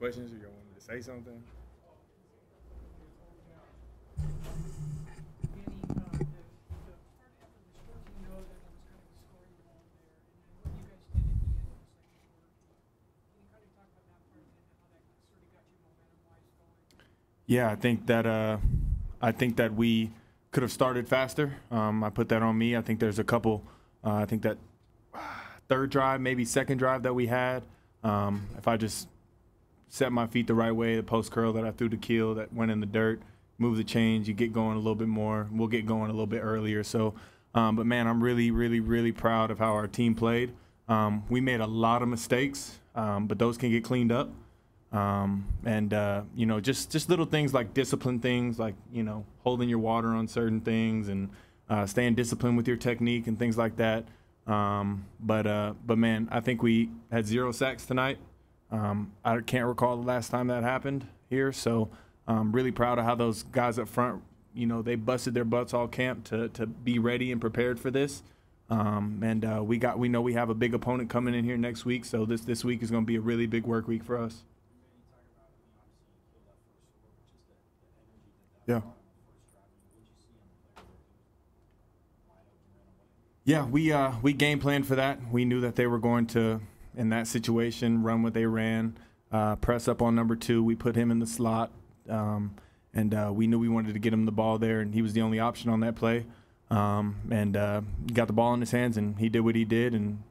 questions or you want me to say something? Yeah, I think that we could have started faster. I put that on me. I think there's a couple. I think that third drive, maybe second drive that we had. If I just set my feet the right way, the post curl that I threw to Keel that went in the dirt, move the chains, you get going a little bit more. We'll get going a little bit earlier. So, but man, I'm really, really, really proud of how our team played. We made a lot of mistakes, but those can get cleaned up. You know, just little things like discipline things, like, you know, holding your water on certain things and staying disciplined with your technique and things like that. But man, I think we had 0 sacks tonight. I can't recall the last time that happened here, so I'm really proud of how those guys up front, you know, they busted their butts all camp to be ready and prepared for this. We know we have a big opponent coming in here next week, so this week is going to be a really big work week for us. Yeah. Yeah, we game planned for that. We knew that they were going to, in that situation, run what they ran, press up on number 2. We put him in the slot, we knew we wanted to get him the ball there, and he was the only option on that play. Got the ball in his hands, and he did what he did, and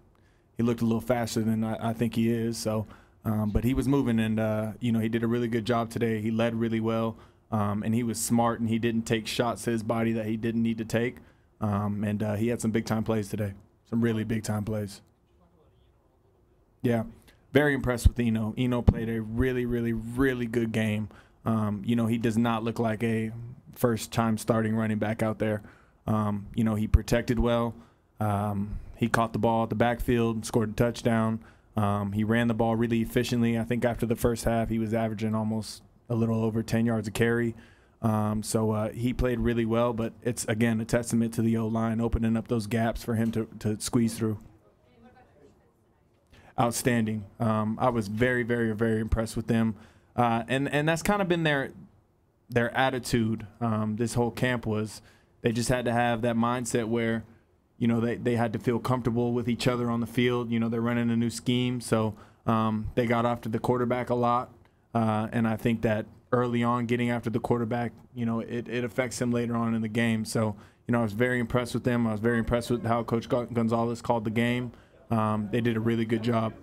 he looked a little faster than I think he is. So, but he was moving, and you know, he did a really good job today. He led really well. And he was smart, and he didn't take shots to his body that he didn't need to take. He had some big-time plays today, some really big-time plays. Yeah, very impressed with Eno. Eno played a really, really, really good game. You know, he does not look like a first-time starting running back out there. You know, he protected well. He caught the ball at the backfield, scored a touchdown. He ran the ball really efficiently. I think after the first half, he was averaging almost a little over 10 yards a carry. He played really well, but it's, again, a testament to the O-line opening up those gaps for him to squeeze through. Outstanding. I was very, very, very impressed with them. And that's kind of been their attitude. This whole camp was they just had to have that mindset where, you know, they had to feel comfortable with each other on the field. You know, they're running a new scheme, so they got after the quarterback a lot. And I think that early on, getting after the quarterback, you know, it affects him later on in the game. So, you know, I was very impressed with them. I was very impressed with how Coach Gonzalez called the game. They did a really good job.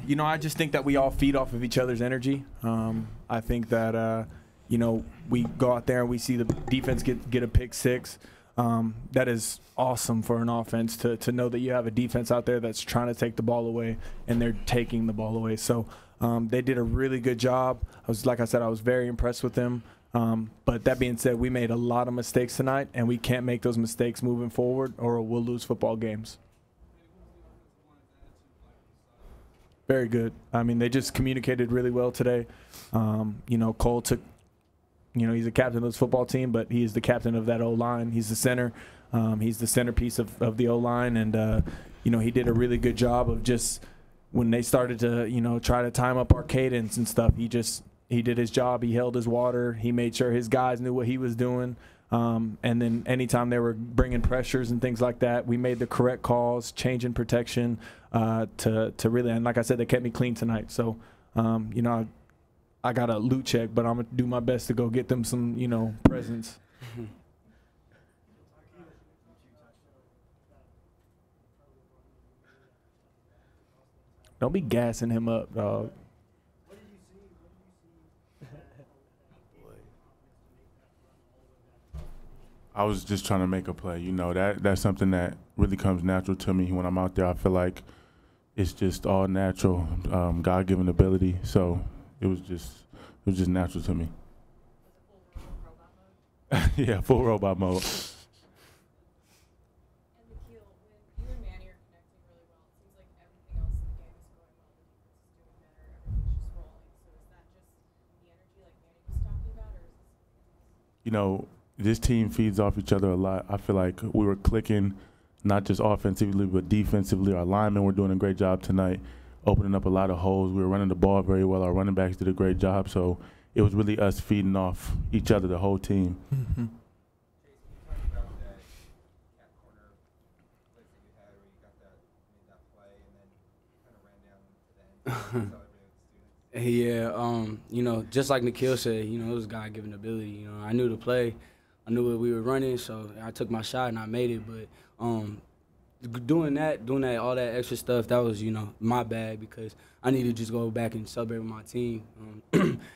You know, I just think that we all feed off of each other's energy. I think that, you know, we go out there and we see the defense get a pick 6. That is awesome for an offense to know that you have a defense out there that's trying to take the ball away, and they're taking the ball away. So they did a really good job. Like I said, I was very impressed with them. But that being said, we made a lot of mistakes tonight, and we can't make those mistakes moving forward, or we'll lose football games. Very good. I mean, they just communicated really well today. You know, Cole took, you know, he's the captain of this football team, but he's the captain of that O-line. He's the center. He's the centerpiece of the O-line. And, you know, he did a really good job of just when they started to, you know, try to time up our cadence and stuff, he did his job. He held his water. He made sure his guys knew what he was doing. And then anytime they were bringing pressures and things like that, we made the correct calls, changing protection to really – and like I said, they kept me clean tonight. So, you know, I got a loot check, but I'm going to do my best to go get them some, you know, presents. Don't be gassing him up, dog. I was just trying to make a play. You know, that's something that really comes natural to me when I'm out there. I feel like it's just all natural, God-given ability. So it was just natural to me. Yeah, full robot mode. You know, this team feeds off each other a lot. I feel like we were clicking, not just offensively but defensively. Our linemen were doing a great job tonight, opening up a lot of holes. We were running the ball very well. Our running backs did a great job. So it was really us feeding off each other, the whole team. Mm-hmm. Yeah, you know, just like Nikhil said, you know, it was God-given ability. You know, I knew the play, I knew what we were running, so I took my shot and I made it. But doing that, all that extra stuff, that was, you know, my bad because I needed to just go back and celebrate with my team.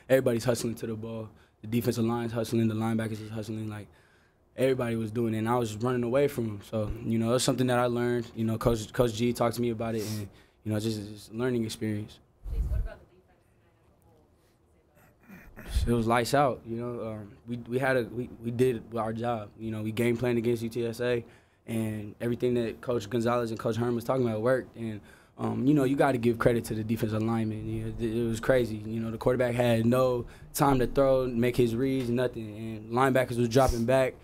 Everybody's hustling to the ball. The defensive line's hustling, the linebackers is hustling. Like, everybody was doing it, and I was just running away from them. So, you know, it's something that I learned. You know, Coach G talked to me about it, and, you know, just a learning experience. What about the defense tonight as a whole? It was lights out, you know. We did our job. You know, we game planned against UTSA, and everything that Coach Gonzalez and Coach Herm was talking about worked. And you know, you got to give credit to the defensive linemen. You know, it was crazy. You know, the quarterback had no time to throw, make his reads, nothing. And linebackers was dropping back,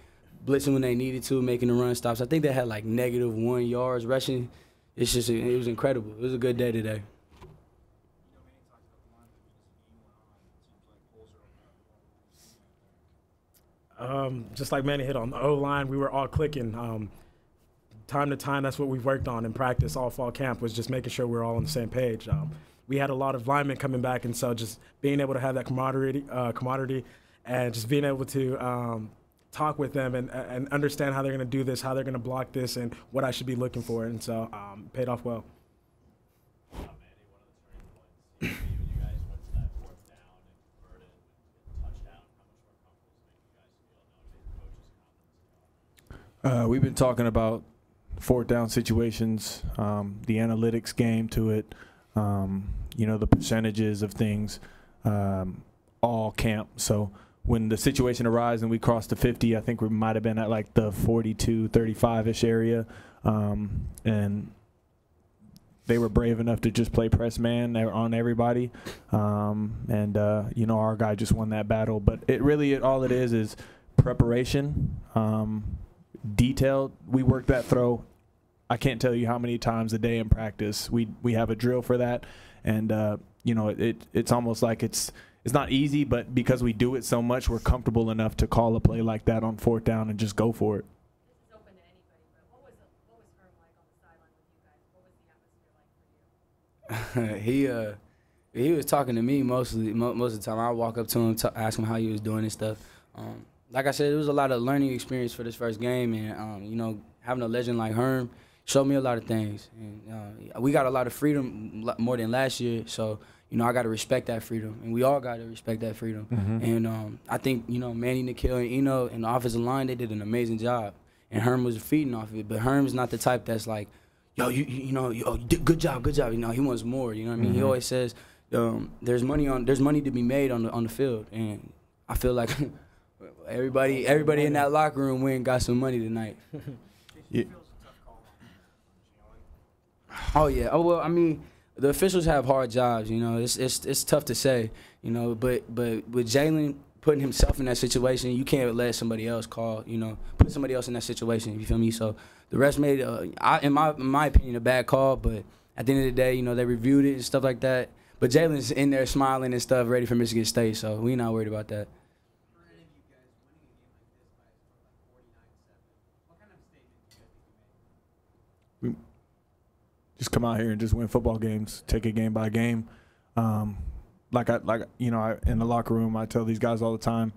blitzing when they needed to, making the run stops. I think they had like -1 yards rushing. It's just, it was incredible. It was a good day today. Just like Manny hit on the O-line, we were all clicking. Time to time, that's what we've worked on in practice all fall camp, was just making sure we're all on the same page. We had a lot of linemen coming back, and so just being able to have that camaraderie and just being able to talk with them and understand how they're going to do this, how they're going to block this, and what I should be looking for. And so paid off well. Manny, one of the turning points, you guys went to that 4th down and converted with a touchdown. How much more comfortable does it make you guys feel now that the coach's confidence? We've been talking about 4th down situations, the analytics game to it, you know, the percentages of things, all camp. So when the situation arises and we crossed the 50, I think we might have been at like the 42, 35-ish area. And they were brave enough to just play press man on everybody. You know, our guy just won that battle. But all it is preparation, detailed. We work that throw. I can't tell you how many times a day in practice. We have a drill for that. And, you know, it's almost like it's not easy, but because we do it so much, we're comfortable enough to call a play like that on 4th down and just go for it. This is open to anybody, but what was Herm like on the sideline with you guys? What was the atmosphere like for you? He was talking to me most of the time. I walk up to him, ask him how he was doing and stuff. Like I said, it was a lot of learning experience for this first game, and you know, having a legend like Herm showed me a lot of things. And we got a lot of freedom more than last year, so you know, I got to respect that freedom, and we all got to respect that freedom. Mm-hmm. And I think, you know, Manny, Nikhil, and Eno and the offensive line, they did an amazing job, and Herm was feeding off of it. But Herm's not the type that's like, yo, you know, you did good job. You know, he wants more. You know what I mean? Mm-hmm. He always says, there's money to be made on the field, and I feel like everybody in that locker room went and got some money tonight. Yeah. Oh yeah. Oh well. I mean, the officials have hard jobs. You know, it's tough to say. You know, but with Jalen putting himself in that situation, you can't let somebody else call. You know, put somebody else in that situation. You feel me? So the rest made, in my opinion, a bad call. But at the end of the day, you know, they reviewed it and stuff like that. But Jalen's in there smiling and stuff, ready for Michigan State. So we're not worried about that. Just come out here and just win football games, take it game by game. You know, in the locker room, I tell these guys all the time,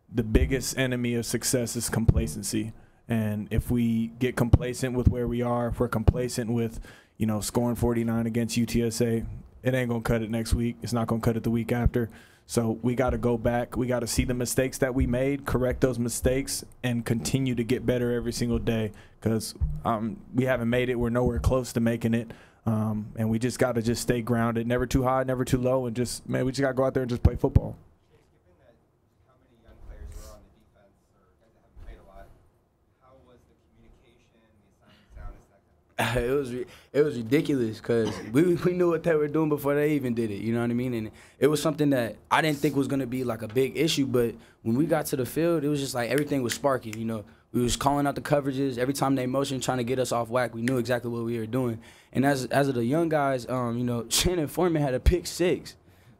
the biggest enemy of success is complacency. And if we get complacent with where we are, if we're complacent with, you know, scoring 49 against UTSA, it ain't going to cut it next week. It's not going to cut it the week after. So we got to go back. We got to see the mistakes that we made, correct those mistakes, and continue to get better every single day, because we haven't made it. We're nowhere close to making it. And we just got to just stay grounded, never too high, never too low, and we just got to go out there and just play football. Given that how many young players were on the defense, or guys that haven't played a lot, how was the communication, the assignment soundness, that kind it was ridiculous because we knew what they were doing before they even did it. You know what I mean? And it was something that I didn't think was gonna be like a big issue. But when we got to the field, it was just like everything was sparking. You know, we was calling out the coverages every time they motioned, trying to get us off whack. We knew exactly what we were doing. And as of the young guys, you know, Shannon Foreman had a pick 6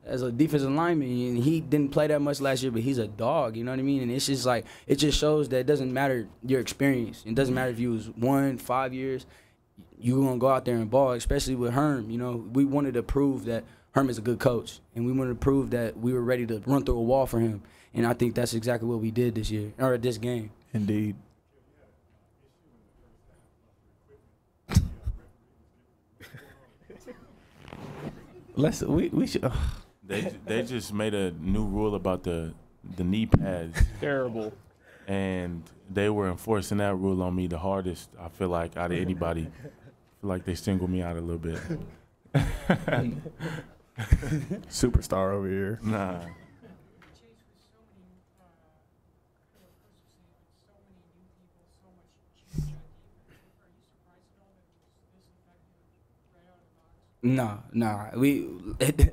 as a defensive lineman, and he didn't play that much last year, but he's a dog, you know what I mean? And it's just like, it just shows that it doesn't matter your experience. It doesn't matter if you was 1, 5 years, you're going to go out there and ball, especially with Herm. You know, we wanted to prove that Herm is a good coach, and we wanted to prove that we were ready to run through a wall for him. And I think that's exactly what we did this year, or this game. Indeed. We should. They just made a new rule about the knee pads, Terrible. and they were enforcing that rule on me the hardest. I feel like out of anybody. I feel like they singled me out a little bit. Superstar over here. Nah. Chase, with so many, Chris was saying, with so many new people, so much change on defense, are you surprised at all that it was this effective right out of the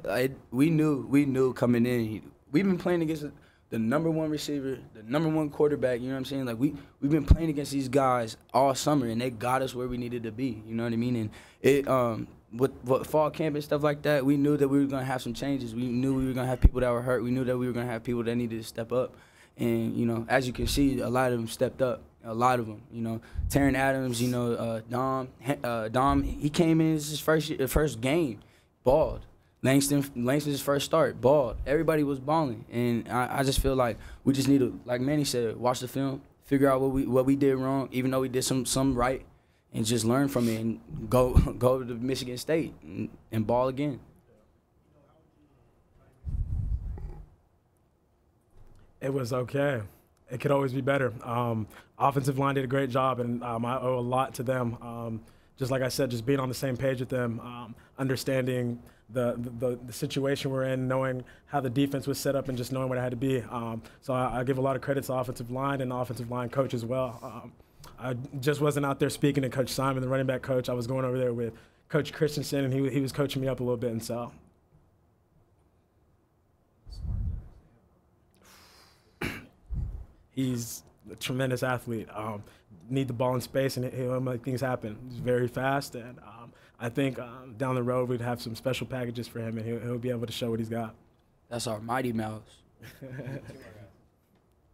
box? We knew coming in. We've been playing against the number 1 receiver, the number 1 quarterback. You know what I'm saying? Like we've been playing against these guys all summer, and they got us where we needed to be. You know what I mean? And it with fall camp and stuff like that, we knew that we were gonna have some changes. We knew we were gonna have people that were hurt. We knew that we were gonna have people that needed to step up. And you know, as you can see, a lot of them stepped up. A lot of them, you know, Taron Adams, you know, Dom, he came in his first game, balled. Langston's first start, balled. Everybody was balling, and I just feel like we just need to, like Manny said, watch the film, figure out what we did wrong, even though we did some right, and just learn from it and go to Michigan State and ball again. It was okay. It could always be better. Offensive line did a great job, and I owe a lot to them. Just like I said, just being on the same page with them, understanding the situation we're in, knowing how the defense was set up, and just knowing what it had to be. So I give a lot of credit to the offensive line and the offensive line coach as well. I just wasn't out there speaking to Coach Simon, the running back coach. I was going over there with Coach Christensen, and he was coaching me up a little bit, and so. He's a tremendous athlete. Need the ball in space, and he'll make things happen. He's very fast, and I think down the road we'd have some special packages for him, and he'll be able to show what he's got. That's our Mighty Mouse. What did Coach Edwards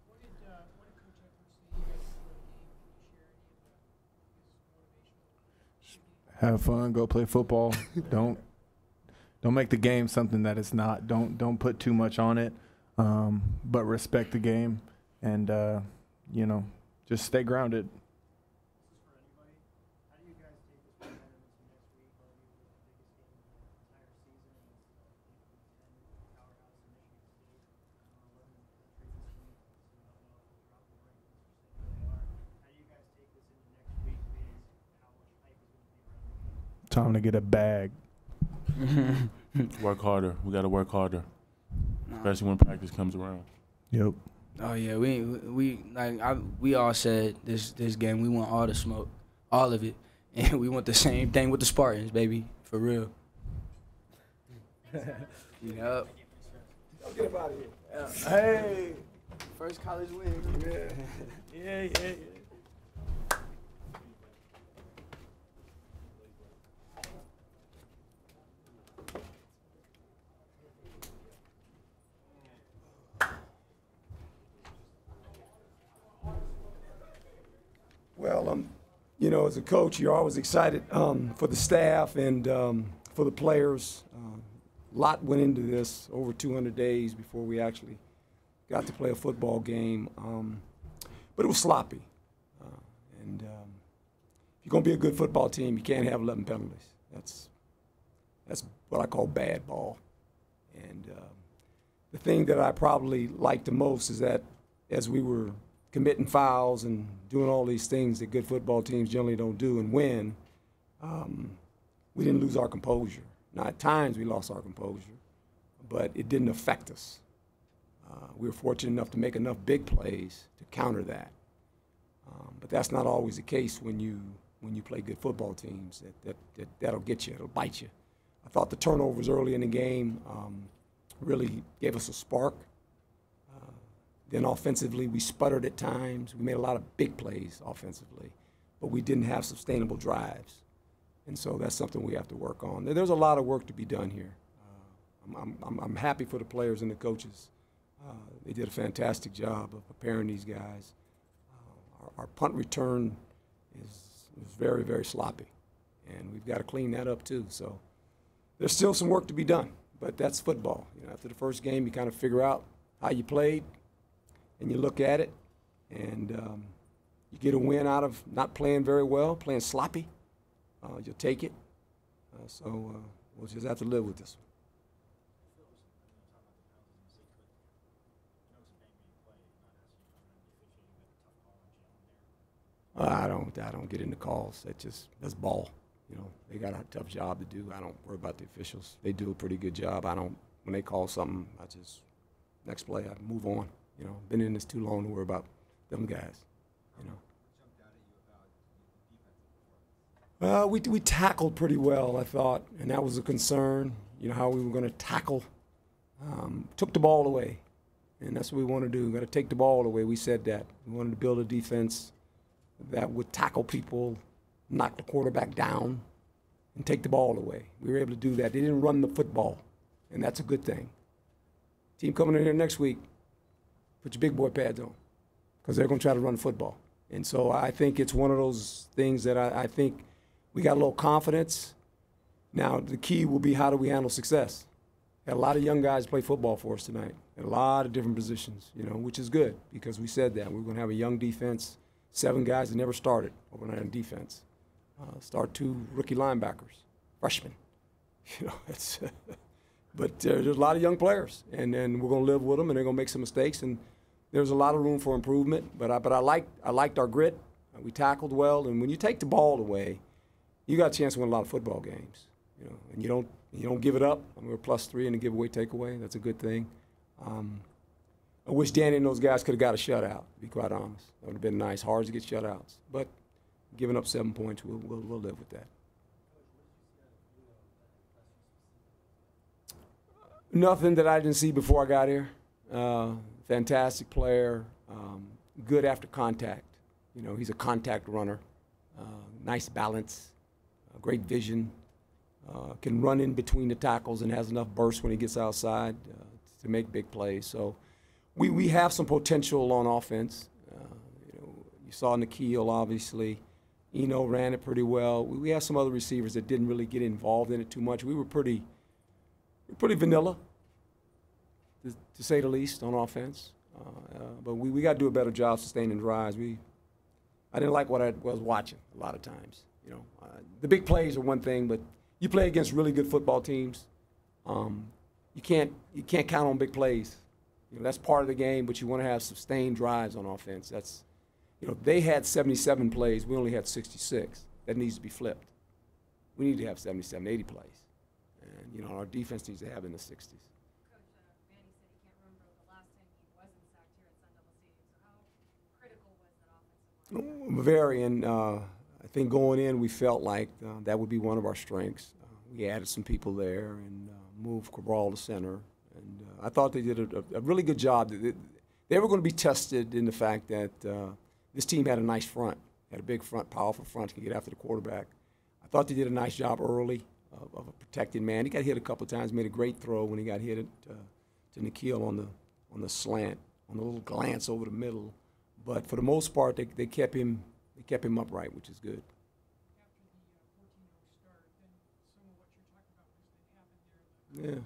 say you guys before the game? Can you share any of his motivational? Have fun. Go play football. Don't make the game something that it's not. Don't put too much on it. But respect the game, and you know, just stay grounded. This is for anybody. How do you guys take this momentum into next week? Are you the biggest game of the entire season? It's the powerhouse in Michigan State, number 11 in the country this week. So drop the rankings or say where they are. How do you guys take this into next week? Being how much hype is going to be around the game? Time to get a bag. Work harder. We got to work harder, especially when practice comes around. Yep. Oh yeah, we all said this game we want all the smoke, all of it, and we want the same thing with the Spartans, baby, for real. Yep. Get up out of here. Hey, first college win. Yeah. Well, you know, as a coach, you're always excited for the staff and for the players. A lot went into this, over 200 days before we actually got to play a football game. But it was sloppy. And if you're going to be a good football team, you can't have 11 penalties. That's what I call bad ball. And the thing that I probably liked the most is that as we were committing fouls and doing all these things that good football teams generally don't do and win, we didn't lose our composure. Now, at times we lost our composure, but it didn't affect us. We were fortunate enough to make enough big plays to counter that. But that's not always the case when you when you play good football teams. That'll get you. It'll bite you. I thought the turnovers early in the game really gave us a spark. Then offensively, we sputtered at times. We made a lot of big plays offensively, but we didn't have sustainable drives. And so that's something we have to work on. There's a lot of work to be done here. I'm happy for the players and the coaches. They did a fantastic job of preparing these guys. Our punt return was very, very sloppy, and we've got to clean that up too. So there's still some work to be done, but that's football. You know, after the first game, you kind of figure out how you played, and you look at it, and you get a win out of not playing very well, playing sloppy. You'll take it. So we'll just have to live with this one. I don't get into calls. That's ball. You know, they got a tough job to do. I don't worry about the officials. They do a pretty good job. When they call something, I just next play, I move on. You know, been in this too long to worry about them guys. You know. Well, we tackled pretty well, I thought, and that was a concern. You know how we were going to tackle. Took the ball away, and that's what we want to do. We've got to take the ball away. We said that we wanted to build a defense that would tackle people, knock the quarterback down, and take the ball away. We were able to do that. They didn't run the football, and that's a good thing. Team coming in here next week, put your big boy pads on, because they're going to try to run football. And so I think it's one of those things that I think we got a little confidence. Now, the key will be how do we handle success? Got a lot of young guys play football for us tonight, in a lot of different positions, you know, which is good, because we said that. We're going to have a young defense. 7 guys that never started overnight on defense. Start 2 rookie linebackers, freshmen. You know, but there's a lot of young players, and we're going to live with them, and they're going to make some mistakes, and there's a lot of room for improvement. But I liked our grit. We tackled well, and when you take the ball away, you got a chance to win a lot of football games. You know, and you don't give it up. I mean, we're +3 in the giveaway takeaway. That's a good thing. I wish Danny and those guys could have got a shutout, to be quite honest. That would have been nice. Hard to get shutouts. But giving up 7 points, we'll live with that. Nothing that I didn't see before I got here. Fantastic player, good after contact. You know, he's a contact runner. Nice balance, great vision. Can run in between the tackles and has enough burst when he gets outside to make big plays. So we have some potential on offense. You know, you saw Nikhil, obviously. Eno ran it pretty well. We have some other receivers that didn't really get involved in it too much. We were pretty vanilla, to say the least, on offense. But we got to do a better job sustaining drives. I didn't like what I was watching a lot of times. You know, the big plays are one thing, but you play against really good football teams. You can't count on big plays. You know, that's part of the game, but you want to have sustained drives on offense. That's, you know, they had 77 plays. We only had 66. That needs to be flipped. We need to have 77, 80 plays. And, you know, our defense needs to have in the 60s. Coach, Manny said he can't remember the last time he wasn't sacked here at Sun Devil Stadium. So how critical was that offensive line? Very, and I think going in, we felt like that would be one of our strengths. We added some people there and moved Cabral to center. And I thought they did a really good job. They were going to be tested in the fact that this team had a nice front, had a big front, powerful front, can get after the quarterback. I thought they did a nice job early of a protected man. He got hit a couple of times, made a great throw when he got hit to Nikhil on the slant, on the little glance over the middle. But for the most part, they kept him upright, which is good. After the 14-0 start, then some of what you're talking about was that happened there.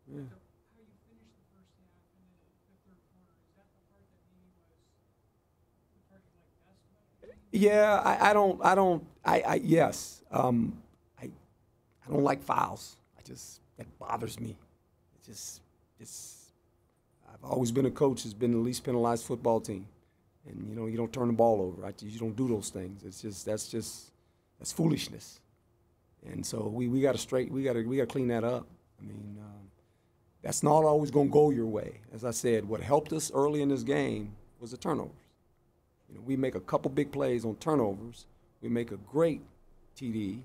Yeah. How you finished the first half and then the third quarter, is that the part that maybe was the part you liked best about the game? Yeah, yes. I don't like fouls. That bothers me. I've always been a coach that's been the least penalized football team. And, you know, you don't turn the ball over. You don't do those things. That's foolishness. And so we got to clean that up. I mean, that's not always going to go your way. As I said, what helped us early in this game was the turnovers. You know, we make a couple big plays on turnovers We make a great TD.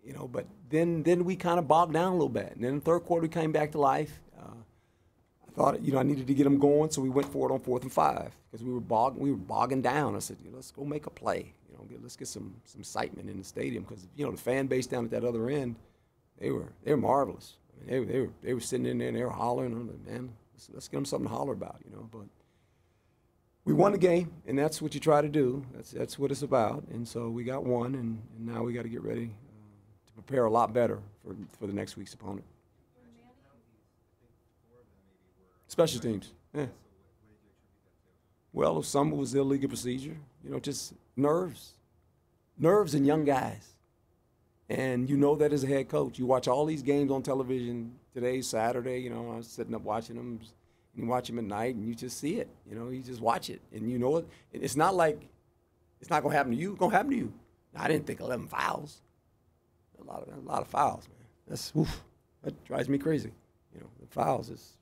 You know, but then we kind of bogged down a little bit. And then in the third quarter, we came back to life. I thought, you know, I needed to get them going, so we went for it on 4th and 5 because we were bogging down. I said, let's go make a play. You know, let's get some excitement in the stadium because, you know, the fan base down at that other end, they were marvelous. I mean, they were sitting in there and they were hollering. I'm like, man, let's get them something to holler about, you know. But we won the game, and that's what you try to do. That's what it's about. And so we got one, and now we got to get ready to prepare a lot better for the next week's opponent. Special teams, yeah. Well, some was illegal procedure, you know, just nerves and young guys. And you know that as a head coach. You watch all these games on television. Today's Saturday, you know, I was sitting up watching them. And you watch them at night, and you just see it. You know, you just watch it. And you know it. It's not like it's not going to happen to you. It's going to happen to you. I didn't think 11 fouls. A lot of fouls, man. That drives me crazy. You know, the fouls is,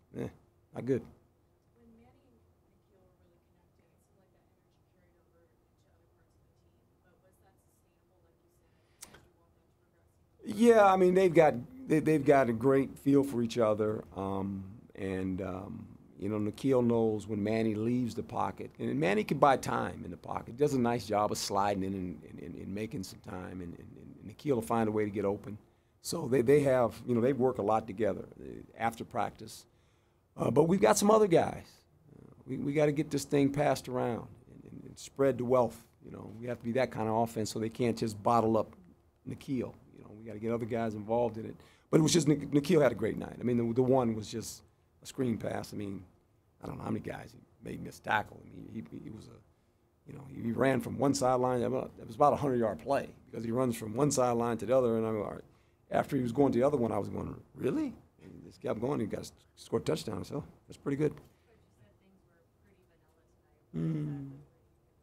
not good. When Manny and Nikhil were really connected, it seemed like that energy carried over into other parts of the team. But was that sustainable, like you said, as you want them to progress? Yeah, I mean they've got a great feel for each other, you know, Nikhil knows when Manny leaves the pocket, and Manny can buy time in the pocket. He does a nice job of sliding in and making some time, and Nikhil will find a way to get open. So they have, you know, they work a lot together after practice. But we've got some other guys. We got to get this thing passed around and spread the wealth. You know, we have to be that kind of offense so they can't just bottle up Nikhil. You know, we got to get other guys involved in it. But it was just Nikhil had a great night. I mean, the one was just a screen pass. I mean, I don't know how many guys he made miss tackle. I mean, he was you know, he ran from one sideline. It was about a 100-yard play because he runs from one sideline to the other. And after he was going to the other one, I was going, really? And he just kept going. He got scored a touchdown. So that's pretty good. Didn't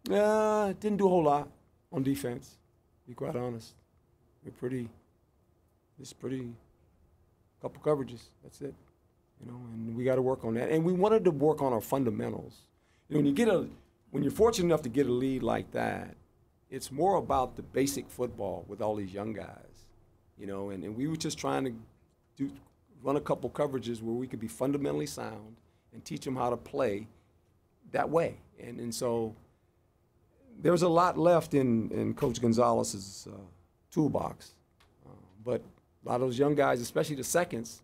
do a whole lot on defense, to be quite honest. Couple coverages. That's it. You know, and we got to work on that. And we wanted to work on our fundamentals. You know, when you're fortunate enough to get a lead like that, it's more about the basic football with all these young guys. You know, and we were just trying to run a couple coverages where we could be fundamentally sound and teach them how to play that way. And so there's a lot left in Coach Gonzalez's toolbox. But a lot of those young guys, especially the seconds,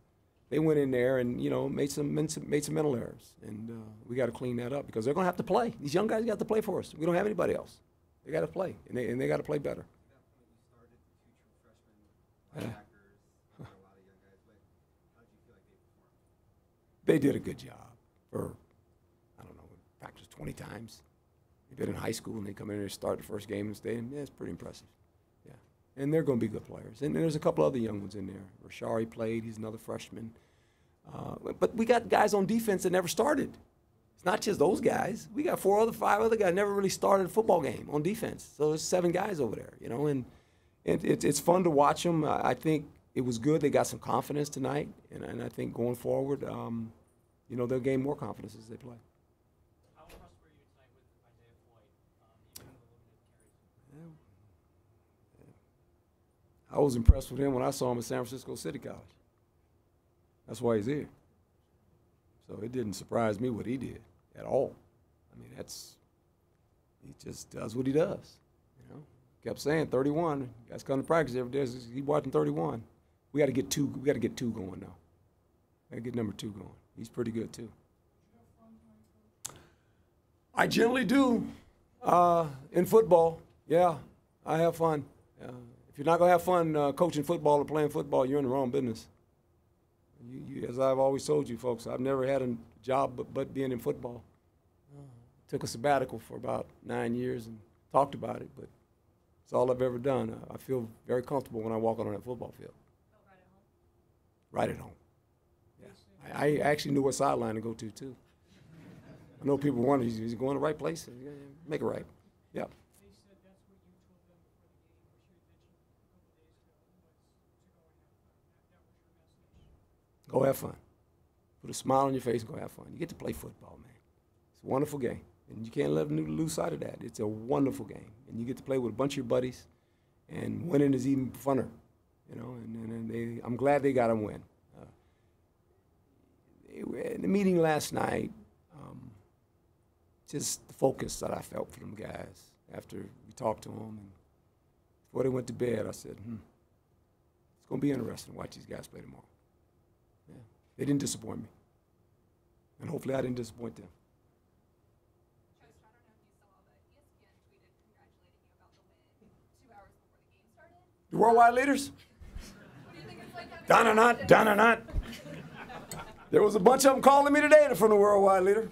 they went in there and, you know, made some mental errors. And we got to clean that up because they're going to have to play. These young guys got to play for us. We don't have anybody else. They got to play, and they got to play better. They did a good job. For, I don't know, practiced 20 times. They've been in high school, and they come in there and start the first game in the stadium. Yeah, it's pretty impressive. Yeah, and they're going to be good players. And there's a couple other young ones in there. Rashari played. He's another freshman. But we got guys on defense that never started. It's not just those guys. We got 5 other guys never really started a football game on defense. So there's 7 guys over there, you know, and it's fun to watch them. I think it was good. They got some confidence tonight, and I think going forward, you know, they'll gain more confidence as they play. How impressed were you tonight with Isaiah Floyd, even in the limited carries? I was impressed with him when I saw him at San Francisco City College. That's why he's here. So it didn't surprise me what he did at all. I mean, he just does what he does. You know, kept saying 31. Guys come to practice every day. He's watching 31. We got to get 2. We got to get 2 going now. Got to get number 2 going. He's pretty good too. I generally do. In football, yeah, I have fun. If you're not gonna have fun coaching football or playing football, you're in the wrong business. As I've always told you folks, I've never had a job but being in football. Took a sabbatical for about 9 years and talked about it, but it's all I've ever done. I feel very comfortable when I walk on that football field. Right at home. Yeah. I actually knew what sideline to go to too. I know people wonder, he's going to the right place? Make it right. Yeah. They said that's what you told them before the game, which you had mentioned a couple days ago, was to go and have fun. That was your message. Go have fun. Put a smile on your face and go have fun. You get to play football, man. It's a wonderful game. And you can't let them lose sight of that. It's a wonderful game. And you get to play with a bunch of your buddies, and winning is even funner, you know, and I'm glad they got a win. In the meeting last night, just the focus that I felt for them guys after we talked to them and before they went to bed, I said, it's going to be interesting to watch these guys play tomorrow. Yeah. They didn't disappoint me. And hopefully I didn't disappoint them. Coach, I don't know if you saw, but ESPN tweeted congratulating you about the win 2 hours before the game started. The worldwide leaders? What do you think it's like having Donna. There was a bunch of them calling me today from the worldwide leader.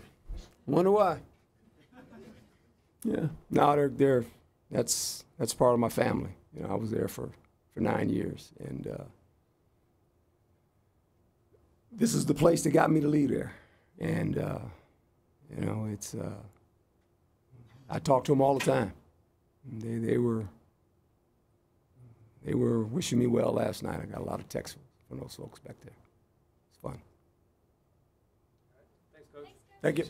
Wonder why. Yeah. No, that's part of my family. You know, I was there for 9 years, and this is the place that got me to leave there. And you know, it's I talk to them all the time. They were wishing me well last night. I got a lot of texts from those folks back there. It's fun. Thanks, Coach. Thank you.